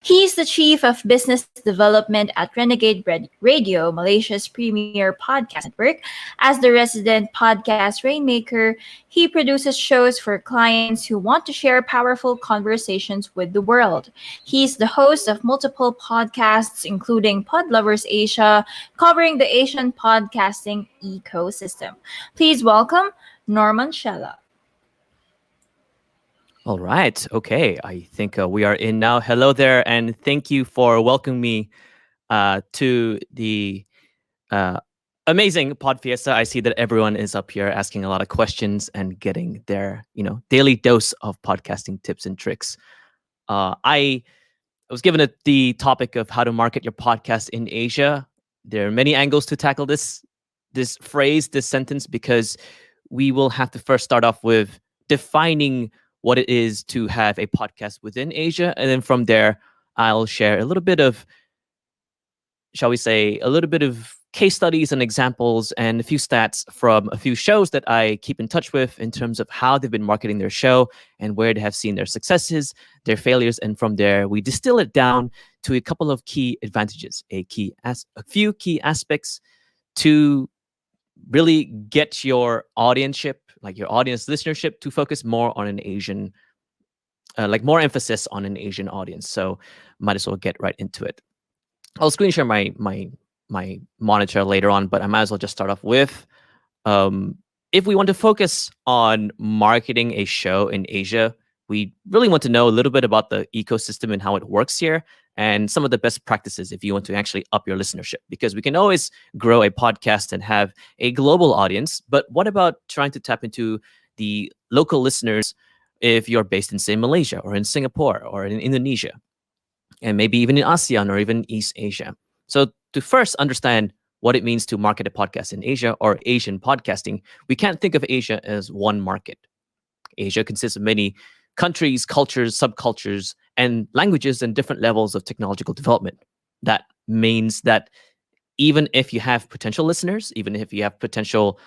He's the Chief of Business Development at Renegade Radio, Malaysia's premier podcast network. As the resident podcast rainmaker, he produces shows for clients who want to share powerful conversations with the world. He's the host of multiple podcasts, including Pod Lovers Asia, covering the Asian podcasting ecosystem. Please welcome Norman Chella. All right. Okay. I think we are in now. Hello there, and thank you for welcoming me to the amazing Podfiesta. I see that everyone is up here asking a lot of questions and getting their, daily dose of podcasting tips and tricks. I was given the topic of how to market your podcast in Asia. There are many angles to tackle this phrase, this sentence, because we will have to first start off with defining what it is to have a podcast within Asia. And then from there, I'll share a little bit of, shall we say, a little bit of case studies and examples and a few stats from a few shows that I keep in touch with in terms of how they've been marketing their show and where they have seen their successes, their failures. And from there, we distill it down to a couple of key advantages, a few key aspects to really get your audienceship, like your audience listenership, to focus more on an Asian, more emphasis on an Asian audience. So might as well get right into it. I'll screen share my monitor later on, but I might as well just start off with, if we want to focus on marketing a show in Asia, we really want to know a little bit about the ecosystem and how it works here, and some of the best practices if you want to actually up your listenership. Because we can always grow a podcast and have a global audience, but what about trying to tap into the local listeners if you're based in, say, Malaysia or in Singapore or in Indonesia, and maybe even in ASEAN or even East Asia? So to first understand what it means to market a podcast in Asia or Asian podcasting, we can't think of Asia as one market. Asia consists of many countries, cultures, subcultures, and languages and different levels of technological development. That means that even if you have potential listeners, even if you have potential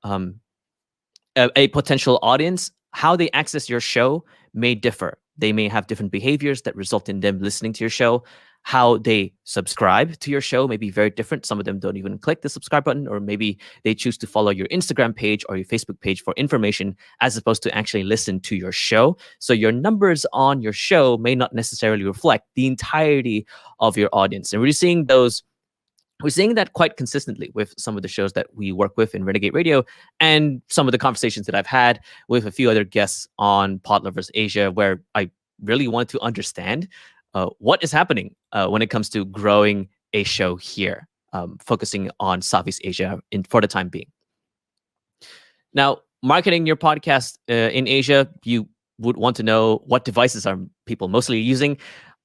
a potential audience, how they access your show may differ. They may have different behaviors that result in them listening to your show. How they subscribe to your show may be very different. Some of them don't even click the subscribe button, or maybe they choose to follow your Instagram page or your Facebook page for information as opposed to actually listen to your show. So your numbers on your show may not necessarily reflect the entirety of your audience. And we're seeing that quite consistently with some of the shows that we work with in Renegade Radio, and some of the conversations that I've had with a few other guests on Pod Lovers Asia, where I really want to understand what is happening when it comes to growing a show here, focusing on Southeast Asia for the time being. Now, marketing your podcast in Asia, you would want to know what devices are people mostly using.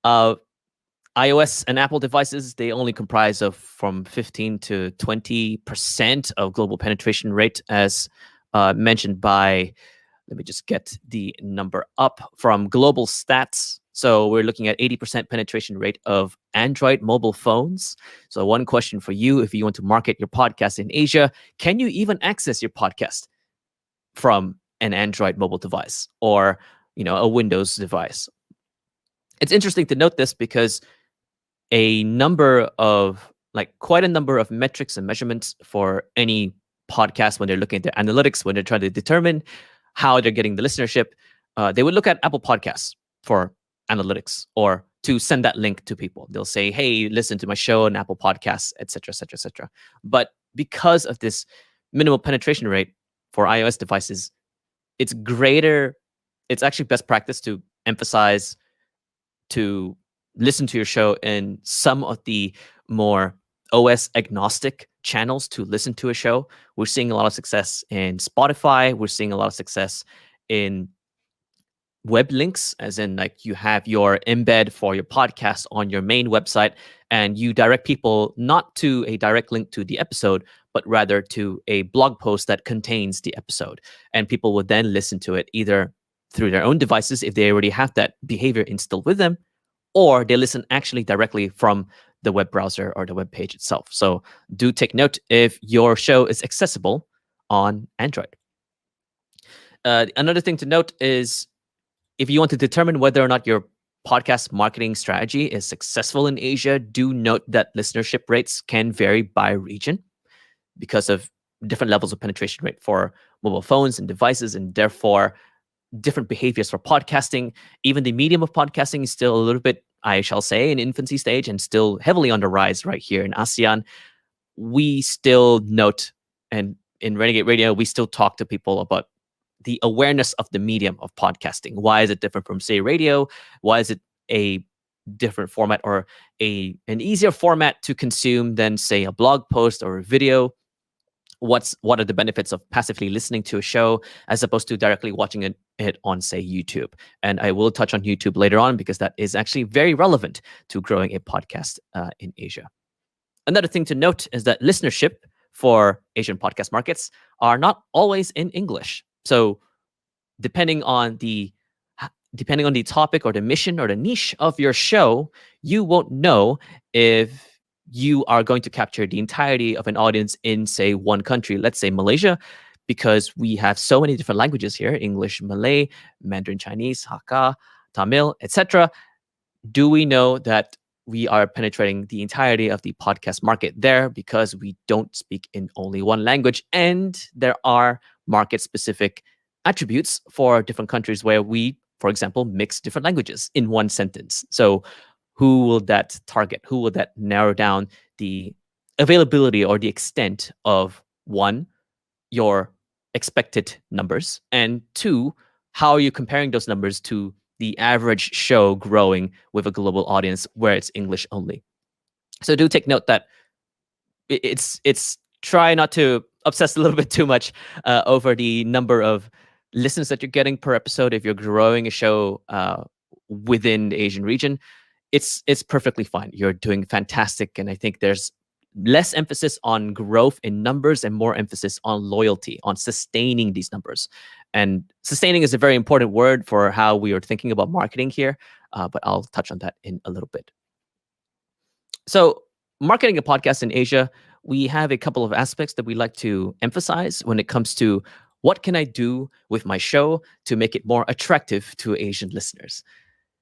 iOS and Apple devices, they only comprise of from 15 to 20% of global penetration rate, as mentioned by, let me just get the number up from Global Stats. So we're looking at 80% penetration rate of Android mobile phones. So one question for you, if you want to market your podcast in Asia, can you even access your podcast from an Android mobile device or, a Windows device? It's interesting to note this because quite a number of metrics and measurements for any podcast, when they're looking at their analytics, when they're trying to determine how they're getting the listenership, they would look at Apple Podcasts for analytics, or to send that link to people. They'll say, hey, listen to my show on Apple Podcasts, etc., etc., etc. But because of this minimal penetration rate for iOS devices, it's actually best practice to emphasize to listen to your show in some of the more OS agnostic channels to listen to a show. We're seeing a lot of success in Spotify. We're seeing a lot of success in web links, as in like you have your embed for your podcast on your main website, and you direct people not to a direct link to the episode, but rather to a blog post that contains the episode. And people would then listen to it either through their own devices if they already have that behavior instilled with them, or they listen actually directly from the web browser or the web page itself. So do take note if your show is accessible on Android. Another thing to note is if you want to determine whether or not your podcast marketing strategy is successful in Asia, do note that listenership rates can vary by region because of different levels of penetration rate for mobile phones and devices, and therefore different behaviors for podcasting. Even the medium of podcasting is still a little bit, I shall say, in infancy stage and still heavily on the rise right here in ASEAN. We still note, and in Renegade Radio, we still talk to people about the awareness of the medium of podcasting. Why is it different from, say, radio? Why is it a different format or an easier format to consume than, say, a blog post or a video? What are the benefits of passively listening to a show as opposed to directly watching it on, say, YouTube? And I will touch on YouTube later on because that is actually very relevant to growing a podcast in Asia. Another thing to note is that listenership for Asian podcast markets are not always in English. So depending on the topic or the mission or the niche of your show, you won't know if you are going to capture the entirety of an audience in, say, one country, let's say Malaysia, because we have so many different languages here: English, Malay, Mandarin Chinese, Hakka, Tamil, etc. Do we know that we are penetrating the entirety of the podcast market there because we don't speak in only one language? And there are market-specific attributes for different countries where we, for example, mix different languages in one sentence. So who will that target? Who will that narrow down the availability or the extent of, one, your expected numbers, and two, how are you comparing those numbers to the average show growing with a global audience where it's English only? So do take note that it's try not to obsess a little bit too much over the number of listens that you're getting per episode if you're growing a show within the Asian region. It's perfectly fine. You're doing fantastic, and I think there's less emphasis on growth in numbers and more emphasis on loyalty, on sustaining these numbers. And sustaining is a very important word for how we are thinking about marketing here, but I'll touch on that in a little bit. So marketing a podcast in Asia, we have a couple of aspects that we like to emphasize when it comes to what can I do with my show to make it more attractive to Asian listeners.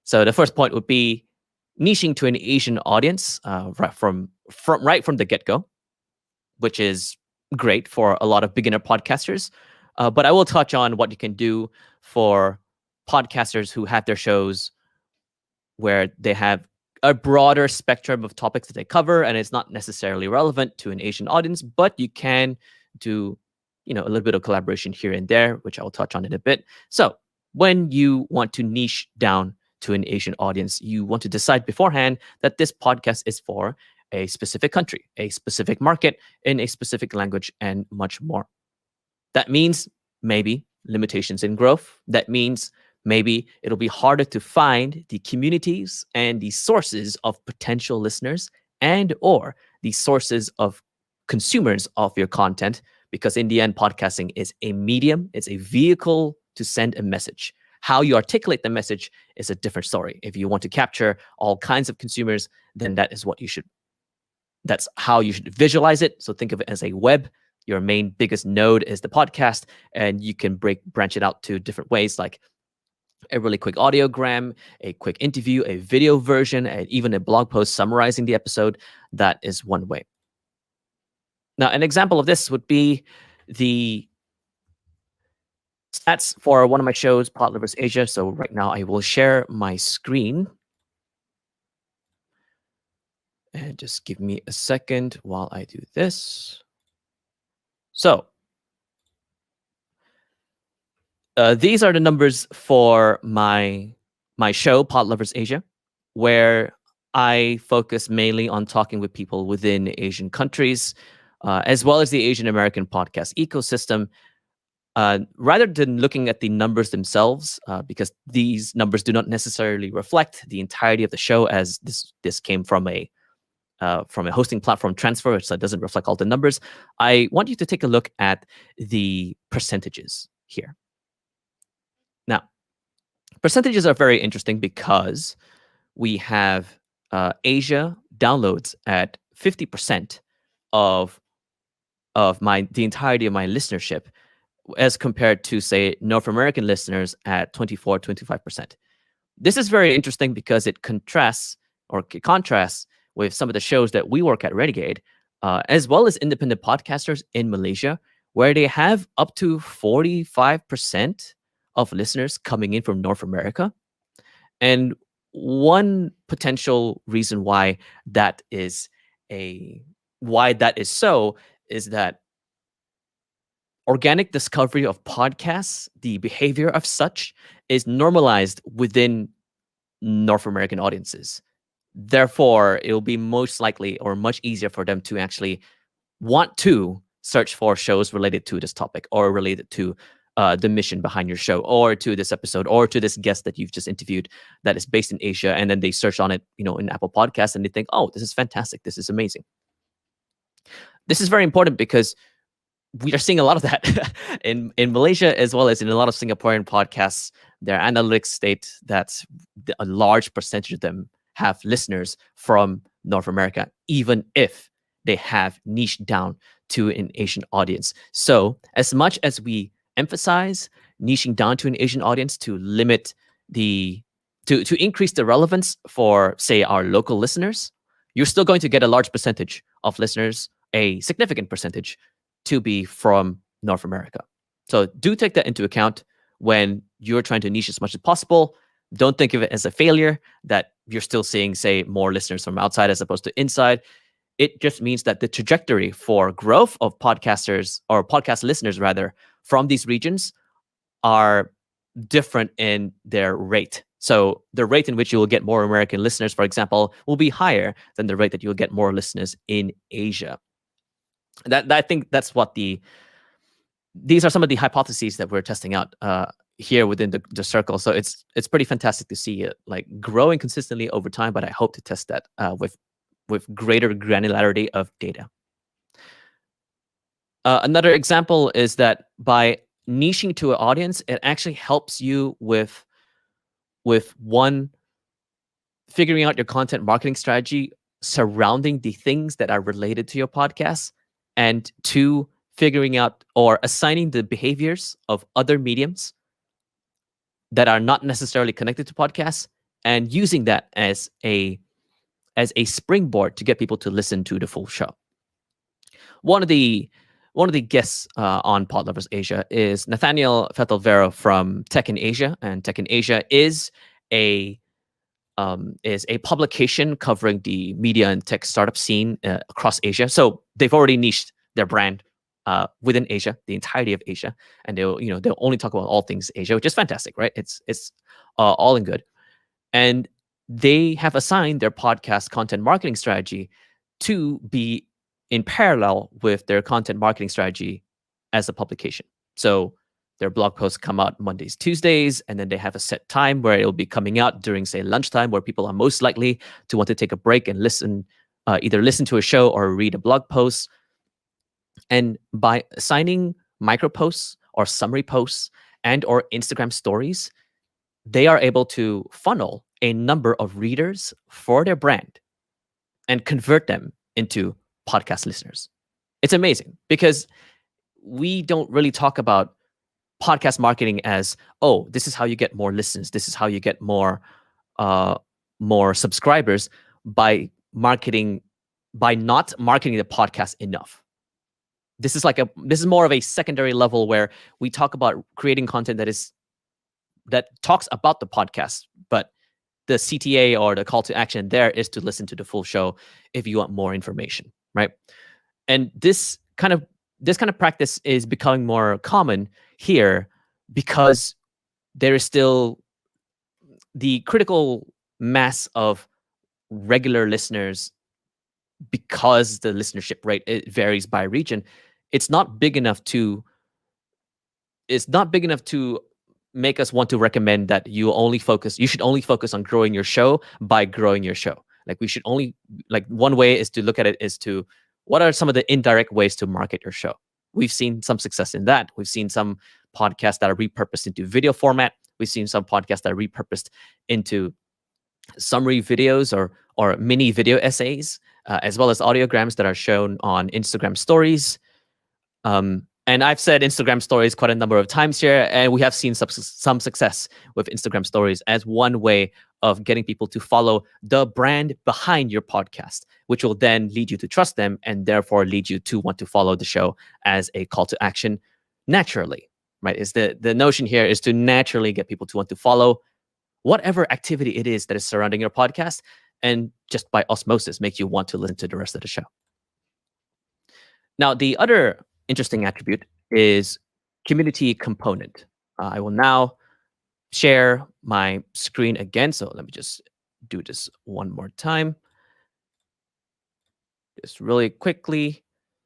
So the first point would be niching to an Asian audience right from the get-go, which is great for a lot of beginner podcasters. But I will touch on what you can do for podcasters who have their shows where they have a broader spectrum of topics that they cover, and it's not necessarily relevant to an Asian audience, but you can do, a little bit of collaboration here and there, which I'll touch on in a bit. So when you want to niche down to an Asian audience, you want to decide beforehand that this podcast is for a specific country, a specific market, in a specific language, and much more. That means maybe limitations in growth. That means maybe it'll be harder to find the communities and the sources of potential listeners and or the sources of consumers of your content, because in the end, podcasting is a medium, it's a vehicle to send a message. How you articulate the message is a different story. If you want to capture all kinds of consumers, then that's how you should visualize it. So think of it as a web. Your main biggest node is the podcast, and you can branch it out to different ways, like a really quick audiogram, a quick interview, a video version, and even a blog post summarizing the episode. That is one way. Now, an example of this would be the stats for one of my shows, Pod Lovers Asia. So right now I will share my screen. And just give me a second while I do this. So these are the numbers for my show, Pod Lovers Asia, where I focus mainly on talking with people within Asian countries, as well as the Asian American podcast ecosystem. Rather than looking at the numbers themselves, because these numbers do not necessarily reflect the entirety of the show, as this came from a hosting platform transfer, so it doesn't reflect all the numbers. I want you to take a look at the percentages here. Now, percentages are very interesting because we have Asia downloads at 50% of the entirety of my listenership, as compared to, say, North American listeners at 24, 25%. This is very interesting because it contrasts with some of the shows that we work at Renegade, as well as independent podcasters in Malaysia, where they have up to 45% of listeners coming in from North America. And one potential reason that is why that is so is that organic discovery of podcasts, the behavior of such, is normalized within North American audiences. Therefore, it will be most likely or much easier for them to actually want to search for shows related to this topic or related to the mission behind your show or to this episode or to this guest that you've just interviewed that is based in Asia. And then they search on it, in Apple Podcasts, and they think, oh, this is fantastic. This is amazing. This is very important because we are seeing a lot of that in Malaysia as well as in a lot of Singaporean podcasts. Their analytics state that a large percentage of them have listeners from North America, even if they have niched down to an Asian audience. So as much as we emphasize niching down to an Asian audience to limit to increase the relevance for, say, our local listeners, you're still going to get a large percentage of listeners, a significant percentage, to be from North America. So do take that into account when you're trying to niche as much as possible. Don't think of it as a failure that you're still seeing, say, more listeners from outside as opposed to inside. It just means that the trajectory for growth of podcasters or podcast listeners, rather, from these regions are different in their rate. So the rate in which you will get more American listeners, for example, will be higher than the rate that you'll get more listeners in Asia. That I think that's what these are some of the hypotheses that we're testing out here within the circle. So it's pretty fantastic to see it like growing consistently over time. But I hope to test that with greater granularity of data. Another example is that by niching to an audience, it actually helps you with one, figuring out your content marketing strategy surrounding the things that are related to your podcast, and two, figuring out or assigning the behaviors of other mediums that are not necessarily connected to podcasts and using that as a springboard to get people to listen to the full show. One of the guests on Pod Lovers Asia is Nathaniel Fetelvero from Tech in Asia, and Tech in Asia is a publication covering the media and tech startup scene across Asia. So they've already niched their brand within Asia, the entirety of Asia, and they'll only talk about all things Asia, which is fantastic, right? It's all in good, and they have assigned their podcast content marketing strategy to be in parallel with their content marketing strategy as a publication. So their blog posts come out Mondays, Tuesdays, and then they have a set time where it'll be coming out during, say, lunchtime, where people are most likely to want to take a break and either listen to a show or read a blog post. And by assigning micro posts or summary posts and or Instagram stories, they are able to funnel a number of readers for their brand and convert them into podcast listeners. It's amazing because we don't really talk about podcast marketing as, oh, this is how you get more listens, this is how you get more subscribers by not marketing the podcast enough. This is more of a secondary level where we talk about creating content that talks about the podcast, but the CTA or the call to action there is to listen to the full show if you want more information, right? And this kind of practice is becoming more common here because there is still the critical mass of regular listeners. Because the listenership rate, it varies by region, it's not big enough to make us want to recommend that you should only focus on growing your show by growing your show. One way is to look at it is to, what are some of the indirect ways to market your show? We've seen some success in that. We've seen some podcasts that are repurposed into video format. We've seen some podcasts that are repurposed into summary videos or mini video essays, as well as audiograms that are shown on Instagram stories. And I've said Instagram stories quite a number of times here, and we have seen some success with Instagram stories as one way of getting people to follow the brand behind your podcast, which will then lead you to trust them and therefore lead you to want to follow the show as a call to action naturally, right? Is the notion here is to naturally get people to want to follow whatever activity it is that is surrounding your podcast, and just by osmosis make you want to listen to the rest of the show. Now, the other interesting attribute is community component. I will now share my screen again. So let me just do this one more time, just really quickly.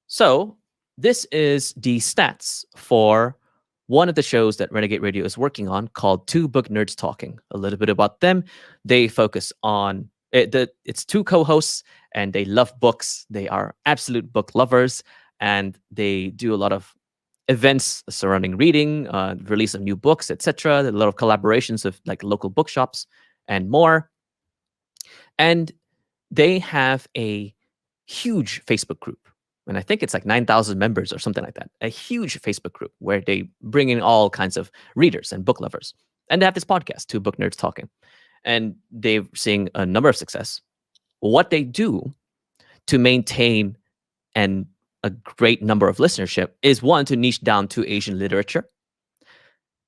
So this is the stats for one of the shows that Renegade Radio is working on called Two Book Nerds Talking. A little bit about them. They focus on it's two co-hosts and they love books. They are absolute book lovers and they do a lot of events surrounding reading, release of new books, etc. A lot of collaborations with like local bookshops and more. And they have a huge Facebook group. And I think it's like 9,000 members or something like that. A huge Facebook group where they bring in all kinds of readers and book lovers. And they have this podcast, Two Book Nerds Talking. And they're seeing a number of success. What they do to maintain and a great number of listenership is one, to niche down to Asian literature,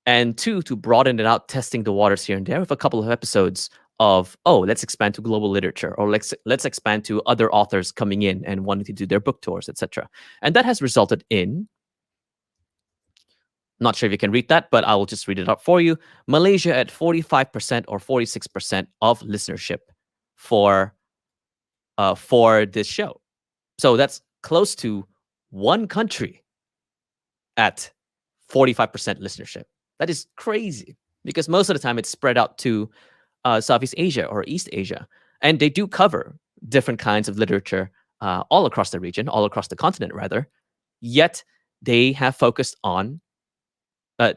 and two, to broaden it out, testing the waters here and there with a couple of episodes of, oh, let's expand to global literature, or let's expand to other authors coming in and wanting to do their book tours, etc. And that has resulted in, not sure if you can read that, but I will just read it out for you. Malaysia at 45% or 46% of listenership for this show. So that's close to one country at 45% listenership. That is crazy because most of the time it's spread out to Southeast Asia or East Asia. And they do cover different kinds of literature all across the region, all across the continent, rather. Yet they have focused on,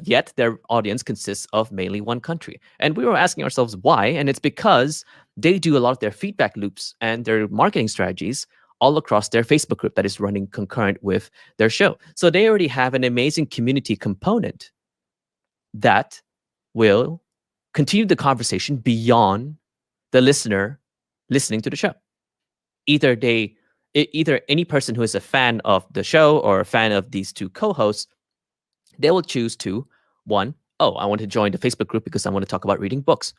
yet their audience consists of mainly one country. And we were asking ourselves why. And it's because they do a lot of their feedback loops and their marketing strategies all across their Facebook group that is running concurrent with their show. So they already have an amazing community component that will continue the conversation beyond the listener listening to the show. Either any person who is a fan of the show or a fan of these two co-hosts, they will choose to, one, oh, I want to join the Facebook group because I want to talk about reading books,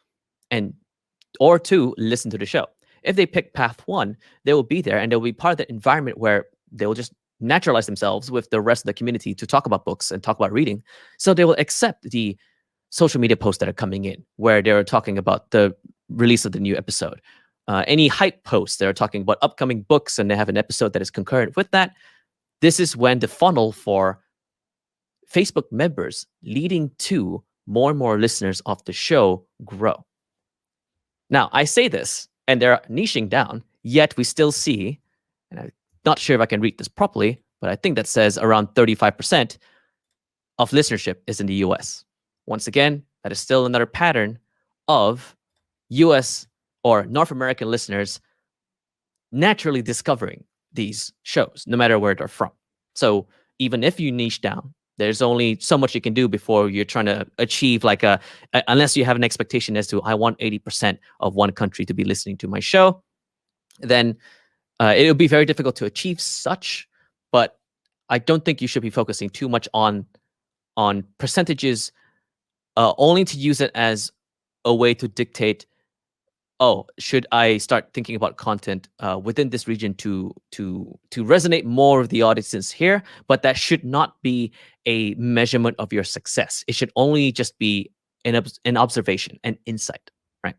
or two, listen to the show. If they pick path one, they will be there and they'll be part of the environment where they will just naturalize themselves with the rest of the community to talk about books and talk about reading. So they will accept the social media posts that are coming in where they're talking about the release of the new episode. Any hype posts, they're talking about upcoming books and they have an episode that is concurrent with that. This is when the funnel for Facebook members leading to more and more listeners of the show grow. Now, I say this, and they're niching down, yet we still see, and I'm not sure if I can read this properly, but I think that says around 35% of listenership is in the US. Once again, that is still another pattern of US or North American listeners naturally discovering these shows, no matter where they're from. So even if you niche down, there's only so much you can do before you're trying to achieve unless you have an expectation as to I want 80% of one country to be listening to my show, then it'll be very difficult to achieve such. But I don't think you should be focusing too much on percentages, only to use it as a way to dictate, oh, should I start thinking about content within this region to resonate more with the audiences here? But that should not be a measurement of your success. It should only just be an observation, an insight, right?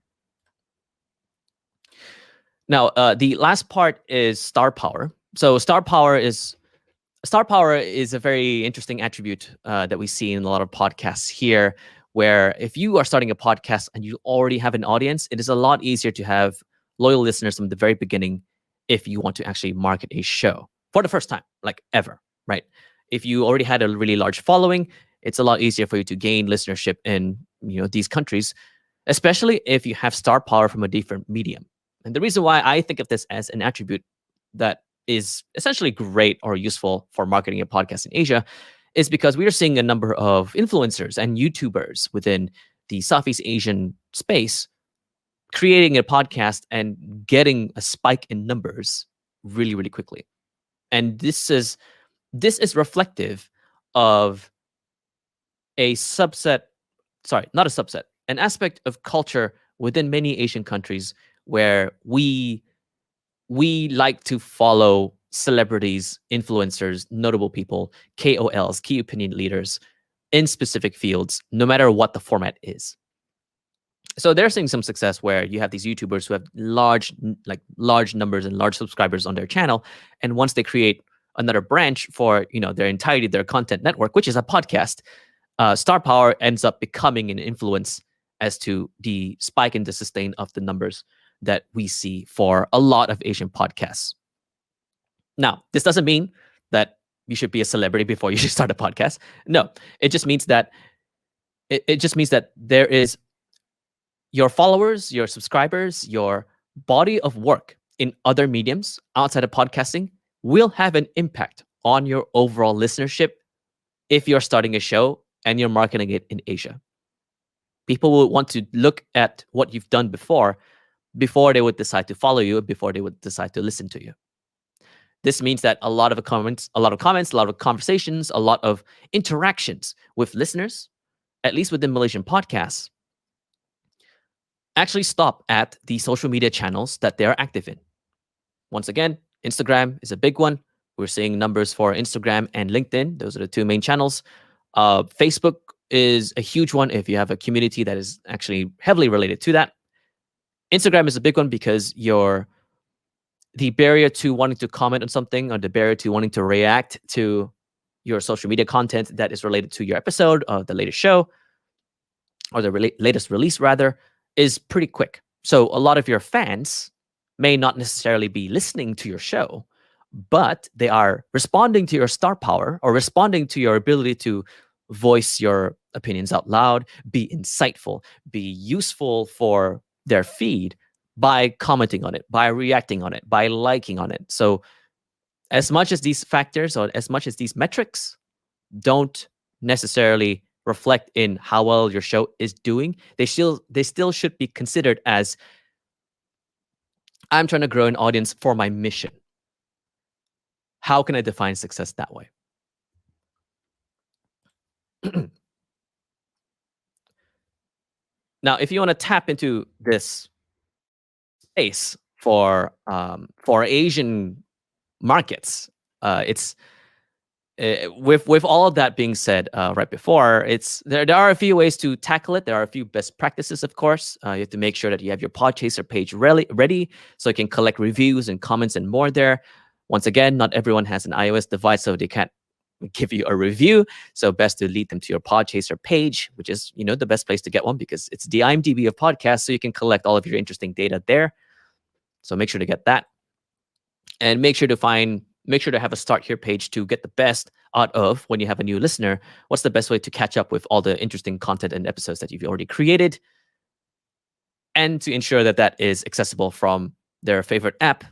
Now, the last part is star power. So star power is a very interesting attribute that we see in a lot of podcasts here, where if you are starting a podcast and you already have an audience, it is a lot easier to have loyal listeners from the very beginning if you want to actually market a show for the first time, like ever, right? If you already had a really large following, it's a lot easier for you to gain listenership in these countries, especially if you have star power from a different medium. And the reason why I think of this as an attribute that is essentially great or useful for marketing a podcast in Asia is because we are seeing a number of influencers and YouTubers within the Southeast Asian space creating a podcast and getting a spike in numbers really, really quickly. And this is reflective of a subset, sorry, not a subset, an aspect of culture within many Asian countries where we like to follow celebrities, influencers, notable people, KOLs, key opinion leaders in specific fields, no matter what the format is. So they're seeing some success where you have these YouTubers who have large numbers and large subscribers on their channel, and once they create another branch for their entirety, their content network, which is a podcast, star power ends up becoming an influence as to the spike and the sustain of the numbers that we see for a lot of Asian podcasts. Now, this doesn't mean that you should be a celebrity before you should start a podcast. No, it just means that there is your followers, your subscribers, your body of work in other mediums outside of podcasting will have an impact on your overall listenership if you're starting a show and you're marketing it in Asia. People will want to look at what you've done before they would decide to follow you, before they would decide to listen to you. This means that a lot of comments, a lot of conversations, a lot of interactions with listeners, at least within Malaysian podcasts, actually stop at the social media channels that they are active in. Once again, Instagram is a big one. We're seeing numbers for Instagram and LinkedIn. Those are the two main channels. Facebook is a huge one if you have a community that is actually heavily related to that. Instagram is a big one because the barrier to wanting to comment on something, or the barrier to wanting to react to your social media content that is related to your episode of the latest show, or the latest release rather, is pretty quick. So a lot of your fans may not necessarily be listening to your show, but they are responding to your star power, or responding to your ability to voice your opinions out loud, be insightful, be useful for their feed by commenting on it, by reacting on it, by liking on it. So as much as these factors, or as much as these metrics don't necessarily reflect in how well your show is doing, they still should be considered as, I'm trying to grow an audience for my mission. How can I define success that way? Now, if you want to tap into this space for Asian markets, it's with all of that being said, right before, there are a few ways to tackle it. There are a few best practices, of course. You have to make sure that you have your Podchaser page ready so you can collect reviews and comments and more there. Once again, not everyone has an iOS device, so they can't give you a review. So best to lead them to your Podchaser page, which is the best place to get one, because it's the IMDb of podcasts, so you can collect all of your interesting data there. So make sure to get that, and make sure to have a start here page to get the best out of when you have a new listener. What's the best way to catch up with all the interesting content and episodes that you've already created, and to ensure that that is accessible from their favorite app,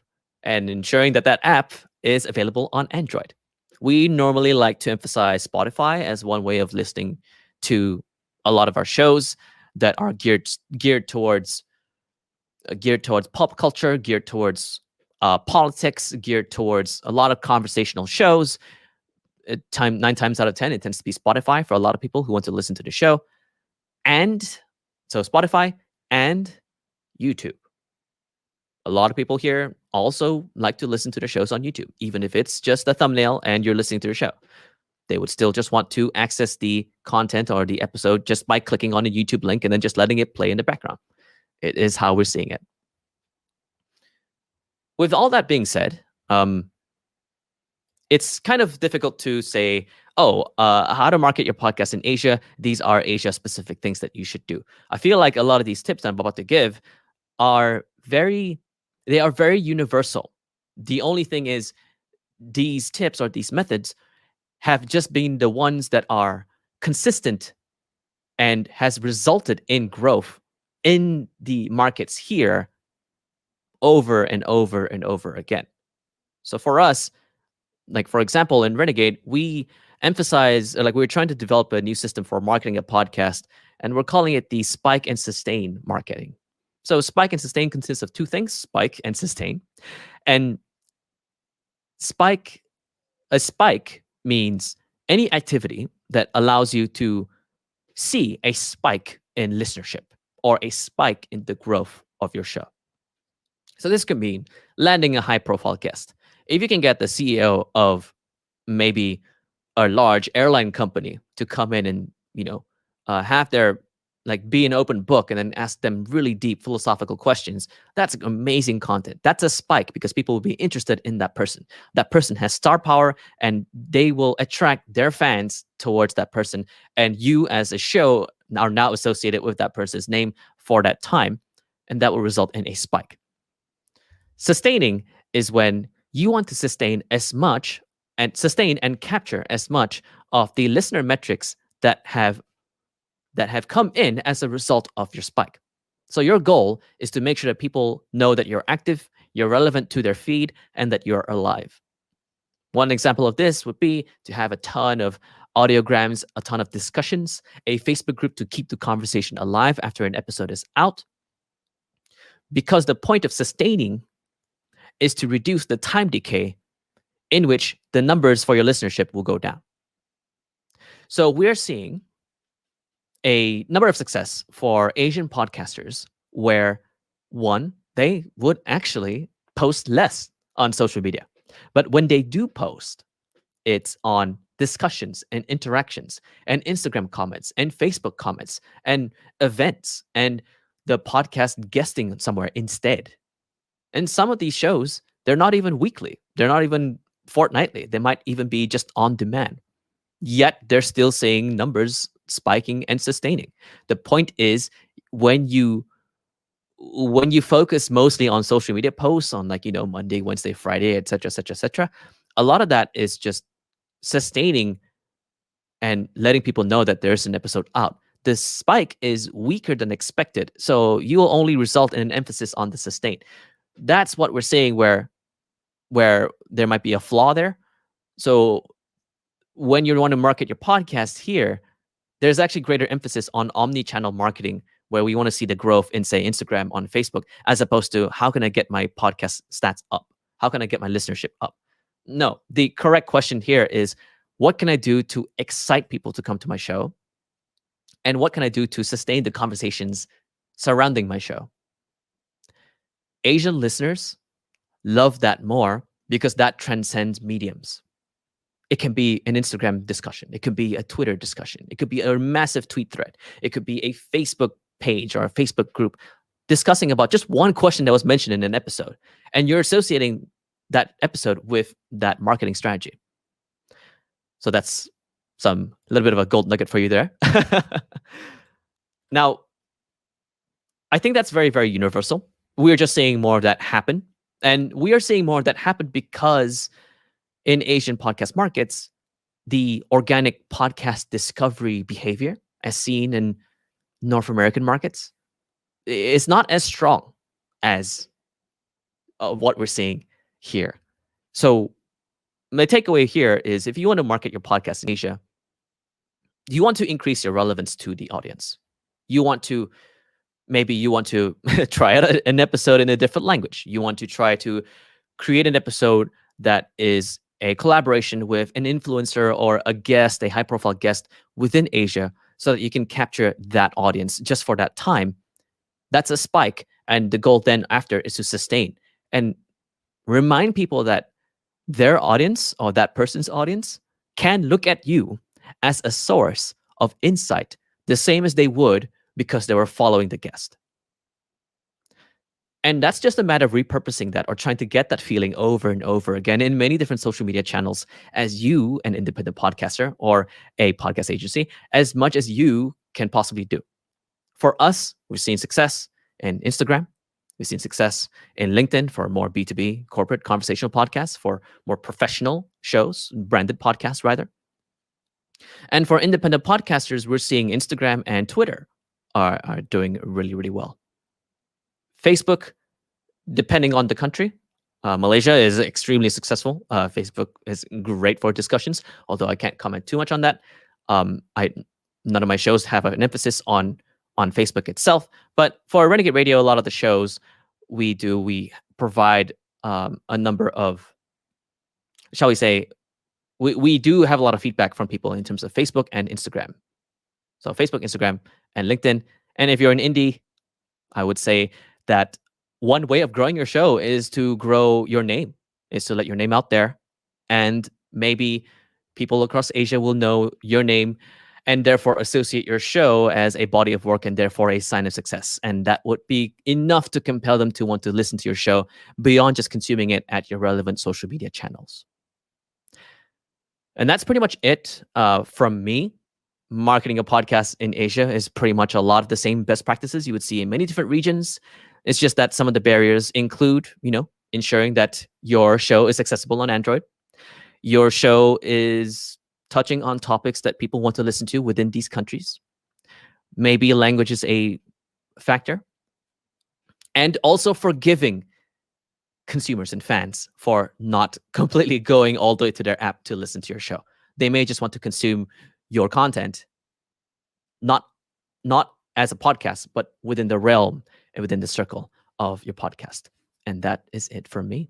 and ensuring that that app is available on Android. We normally like to emphasize Spotify as one way of listening to a lot of our shows that are geared towards pop culture, geared towards politics, geared towards a lot of conversational shows. 9 times out of 10, it tends to be Spotify for a lot of people who want to listen to the show. And so Spotify and YouTube. A lot of people here also like to listen to the shows on YouTube, even if it's just a thumbnail and you're listening to the show. They would still just want to access the content or the episode just by clicking on a YouTube link and then just letting it play in the background. It is how we're seeing it. With all that being said, it's kind of difficult to say, how to market your podcast in Asia. These are Asia-specific things that you should do. I feel like a lot of these tips I'm about to give are very universal. The only thing is, these tips or these methods have just been the ones that are consistent and has resulted in growth in the markets here over and over and over again. So for us, like for example, in Renegade, we emphasize, like we're trying to develop a new system for marketing a podcast, and we're calling it the spike and sustain marketing. So spike and sustain consists of two things: spike and sustain. And spike a spike means any activity that allows you to see a spike in listenership or a spike in the growth of your show. So this could mean landing a high profile guest. If you can get the CEO of maybe a large airline company to come in and, have their, like, be an open book and then ask them really deep philosophical questions, that's amazing content. That's a spike because people will be interested in that person. That person has star power and they will attract their fans towards that person, and you as a show are now associated with that person's name for that time, and that will result in a spike. Sustaining is when you want to sustain and capture as much of the listener metrics that have come in as a result of your spike. So your goal is to make sure that people know that you're active, you're relevant to their feed, and that you're alive. One example of this would be to have a ton of audiograms, a ton of discussions, a Facebook group to keep the conversation alive after an episode is out. Because the point of sustaining is to reduce the time decay in which the numbers for your listenership will go down. So we're seeing a number of success for Asian podcasters where, one, they would actually post less on social media. But when they do post, it's on discussions and interactions and Instagram comments and Facebook comments and events and the podcast guesting somewhere instead. And some of these shows, they're not even weekly. They're not even fortnightly. They might even be just on demand. Yet they're still seeing numbers spiking and sustaining. The point is, when you focus mostly on social media posts on, like, Monday, Wednesday, Friday, etc., etc., etc., a lot of that is just sustaining and letting people know that there's an episode out. The spike is weaker than expected, so you will only result in an emphasis on the sustain. That's what we're saying where there might be a flaw there. So when you want to market your podcast here, there's actually greater emphasis on omni-channel marketing, where we want to see the growth in, say, Instagram, on Facebook, as opposed to how can I get my podcast stats up? How can I get my listenership up? No, the correct question here is, what can I do to excite people to come to my show? And what can I do to sustain the conversations surrounding my show? Asian listeners love that more because that transcends mediums. It can be an Instagram discussion. It could be a Twitter discussion. It could be a massive tweet thread. It could be a Facebook page or a Facebook group discussing about just one question that was mentioned in an episode. And you're associating that episode with that marketing strategy. So that's a little bit of a gold nugget for you there. Now, I think that's very, very universal. We're just seeing more of that happen. And we are seeing more of that happen because in Asian podcast markets, the organic podcast discovery behavior, as seen in North American markets, is not as strong as what we're seeing here. So my takeaway here is, if you want to market your podcast in Asia, you want to increase your relevance to the audience. Maybe you want to try out an episode in a different language. You want to try to create an episode that is a collaboration with an influencer or a guest, a high-profile guest within Asia, so that you can capture that audience just for that time. That's a spike, and the goal then after is to sustain and remind people that their audience or that person's audience can look at you as a source of insight, the same as they would because they were following the guest. And that's just a matter of repurposing that, or trying to get that feeling over and over again in many different social media channels, as you, an independent podcaster or a podcast agency, as much as you can possibly do. For us, we've seen success in Instagram. We've seen success in LinkedIn for more B2B corporate conversational podcasts, for more professional shows, branded podcasts rather. And for independent podcasters, we're seeing Instagram and Twitter are doing really, really well. Facebook, depending on the country, Malaysia is extremely successful. Facebook is great for discussions, although I can't comment too much on that. I None of my shows have an emphasis on Facebook itself, but for Renegade Radio, a lot of the shows we provide a number of, shall we say, we do have a lot of feedback from people in terms of Facebook and Instagram. So Facebook, Instagram, and LinkedIn. And if you're an indie, I would say that one way of growing your show is to grow your name, is to let your name out there. And maybe people across Asia will know your name and therefore associate your show as a body of work and therefore a sign of success. And that would be enough to compel them to want to listen to your show beyond just consuming it at your relevant social media channels. And that's pretty much it from me. Marketing a podcast in Asia is pretty much a lot of the same best practices you would see in many different regions. It's just that some of the barriers include, ensuring that your show is accessible on Android. Your show is touching on topics that people want to listen to within these countries. Maybe language is a factor. And also forgiving consumers and fans for not completely going all the way to their app to listen to your show. They may just want to consume your content, not as a podcast, but within the realm and within the circle of your podcast. And that is it for me.